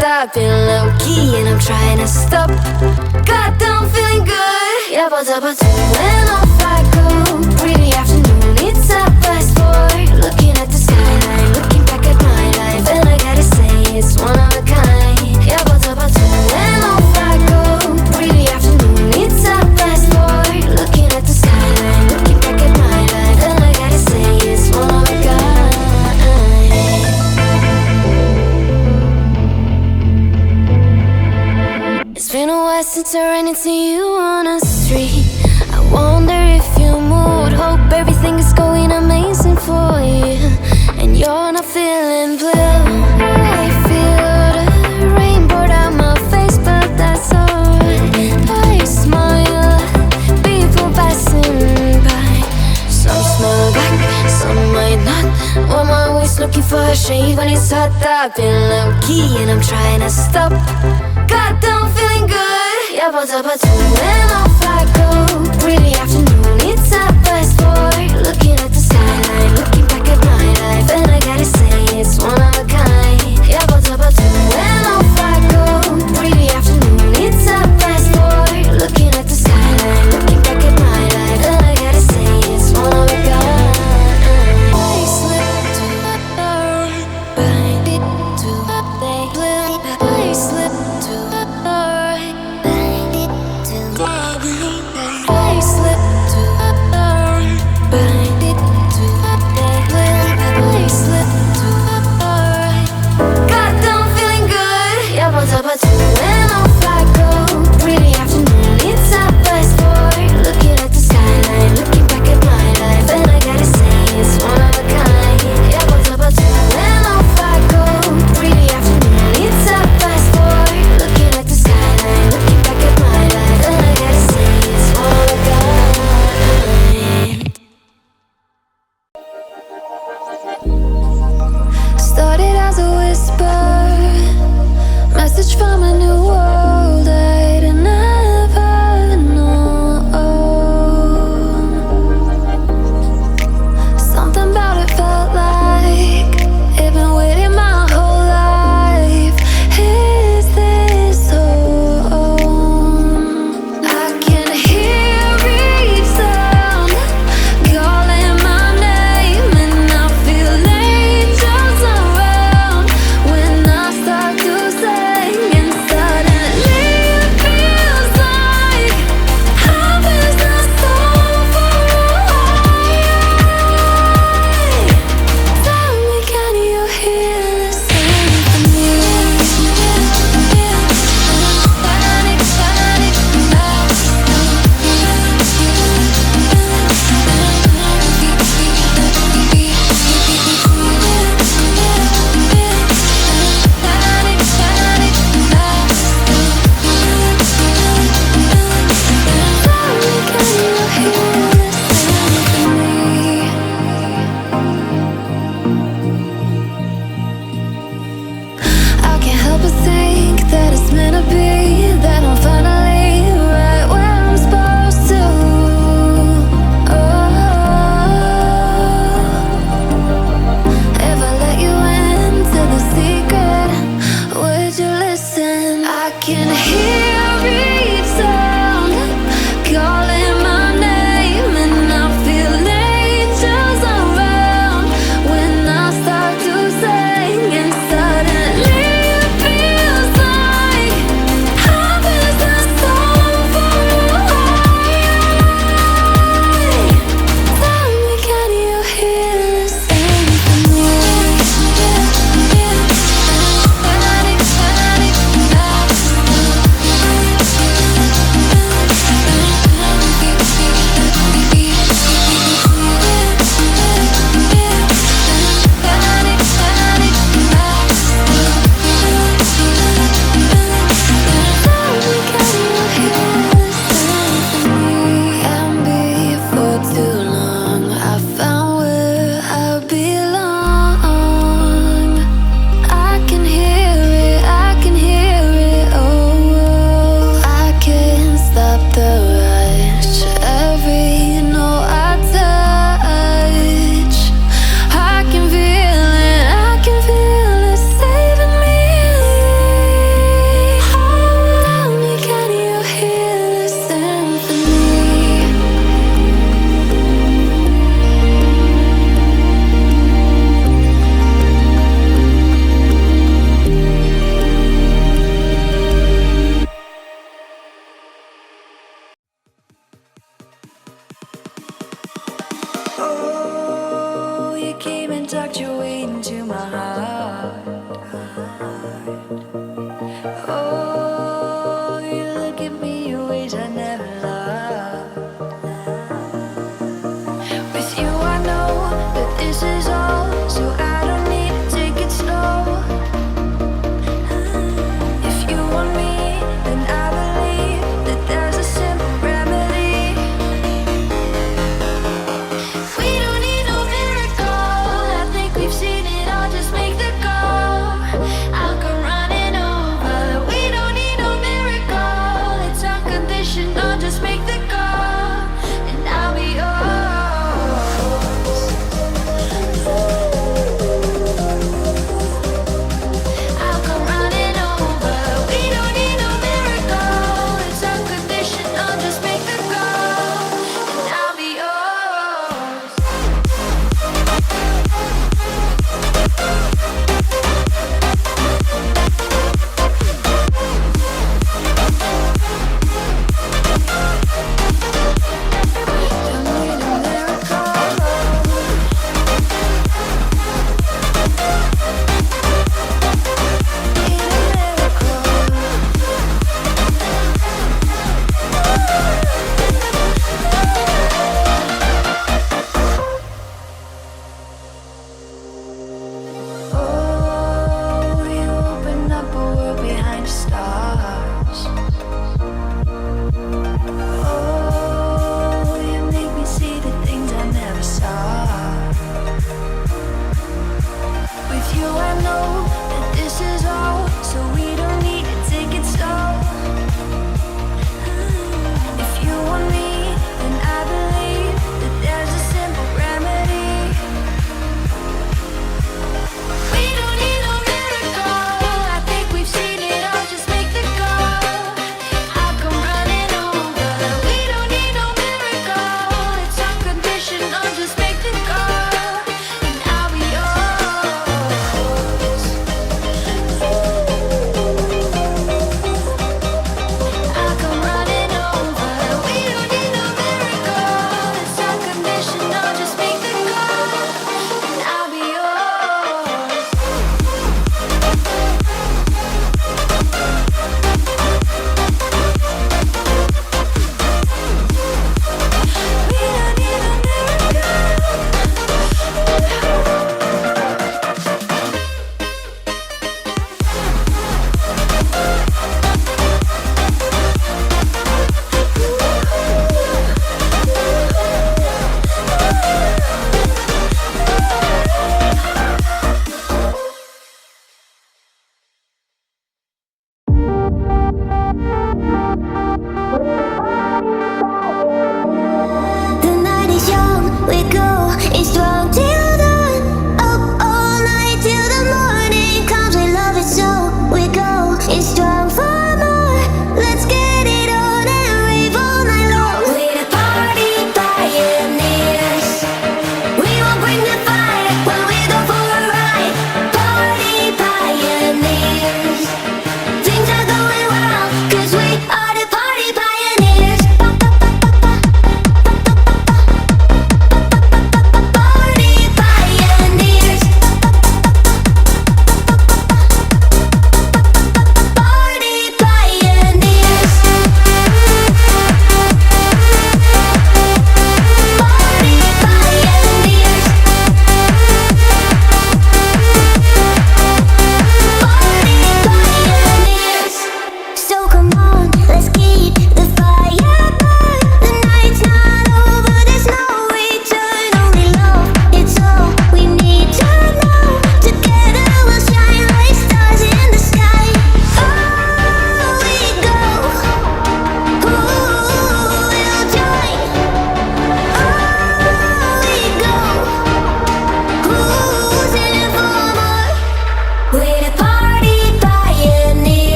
I've been low-key and I'm trying to stop. Goddamn feeling good. Yeah, but when off I go. Pretty afternoon, it's a fast forward. Looking at the skyline, looking back at my life, and I gotta say it's one of a kind. Yeah, but when off I go. Pretty afternoon, it's a fast forward. Looking at the skyline, looking back at my life, and I gotta say it's one of a kind. It's been a while since I ran into you on the street. I wonder if you moved. Hope everything is going amazing for you, and you're not feeling blue. I feel the rain pour down my face, but that's alright. I smile, people passing by. Some smile back, some might not. Well, I'm always looking for a shade when it's hot. I've been low-key and I'm trying to stop. Goddamn feeling good. Yeah, but when off I go. Pretty afternoon, it's a fast forward. Looking at the skyline, looking back at my life, and I gotta say it's one of a kind. Yeah, but when off I go. Pretty afternoon, it's a fast forward. Looking at the skyline, looking back at my life, and I gotta say it's one of a kind. I slip to the right, bind it to the left. I slip to the right, bind it to the left. I slip to the right, bind it to the left. I slip to the right. Goddamn feeling good. Yeah, but when off I go. Pretty afternoon, it's a fast forward. Looking at the skyline, looking back at my life, and I gotta say it's one of a kind. Yeah, but when off I go. Pretty afternoon, it's a fast forward. Looking at the skyline, looking back at my life, and I gotta say it's one of a kind. Started as a whisper, message from a new world I'd never known. Something about it felt like it'd been waiting my whole life. Is this home? I can hear each sound calling my name, and I feel angels around when I start to sing, and suddenly it feels like heaven is not so far away. Tell me, can you hear the symphony? I can't help but think that it's meant to be, that I'm finally right where I'm supposed to. If I let you into the secret, would you listen? I can hear each sound calling my name, and I feel angels around when I start to sing, and suddenly it feels like heaven is not so far away. Tell me, can you hear the symphony?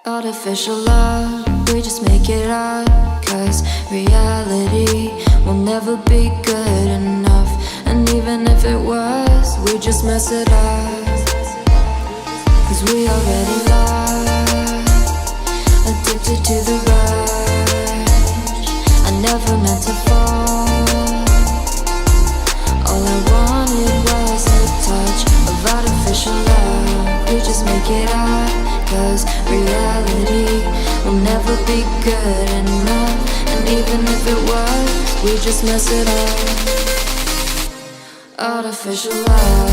Artificial love, we just make it up, 'cause reality will never be good enough. And even if it was, we just mess it up, 'cause we already lost, addicted to the rush. I never meant to fall. All I wanted was a touch of artificial love. We just make it up, 'cause reality will never be good enough. And even if it was, we just mess it up. Artificial love.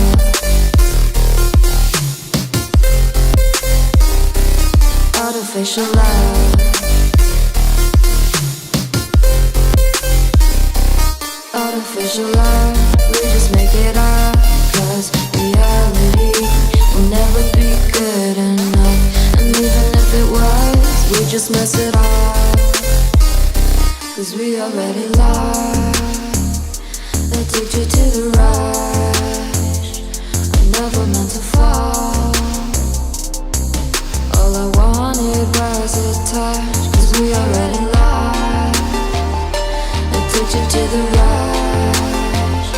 Artificial love. Artificial love. We just make it up, 'cause reality will never be good enough. And even if it was, we just mess it up, 'cause we already lost, addicted to the rush. I never meant to fall. All I wanted was a touch, 'cause we already lost, addicted to the rush.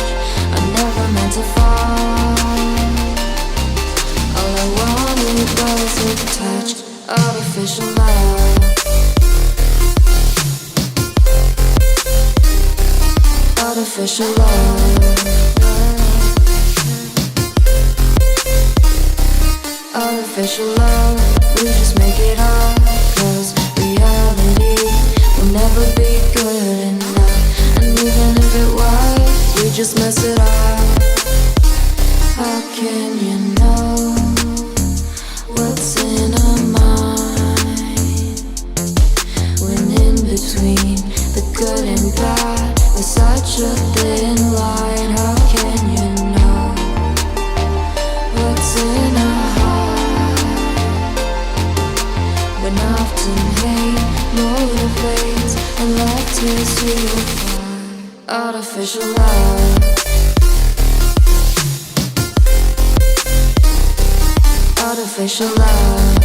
I never meant to fall. All I wanted was a touch, artificial love. Artificial love. Artificial love. We just make it up, 'cause reality will never be good enough. And even if it was, we just mess it up. How can you know what's in our mind, when in between the good and bad there's such a thin line? How can you know what's in our heart, when often hate motivates and love tears you apart? Artificial love. Artificial love.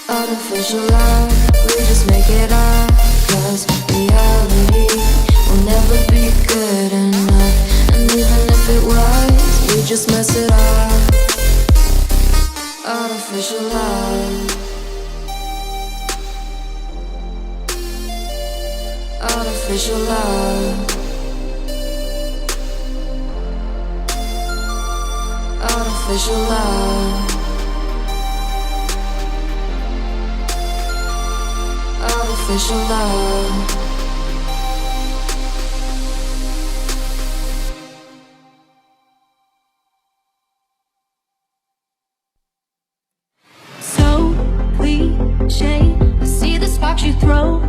Artificial love. We just make it up, 'cause reality will never be good enough. And even if it was, we just mess it up. Artificial love. Artificial love. Artificial love. Artificial love. So cliche, I see the sparks you throw.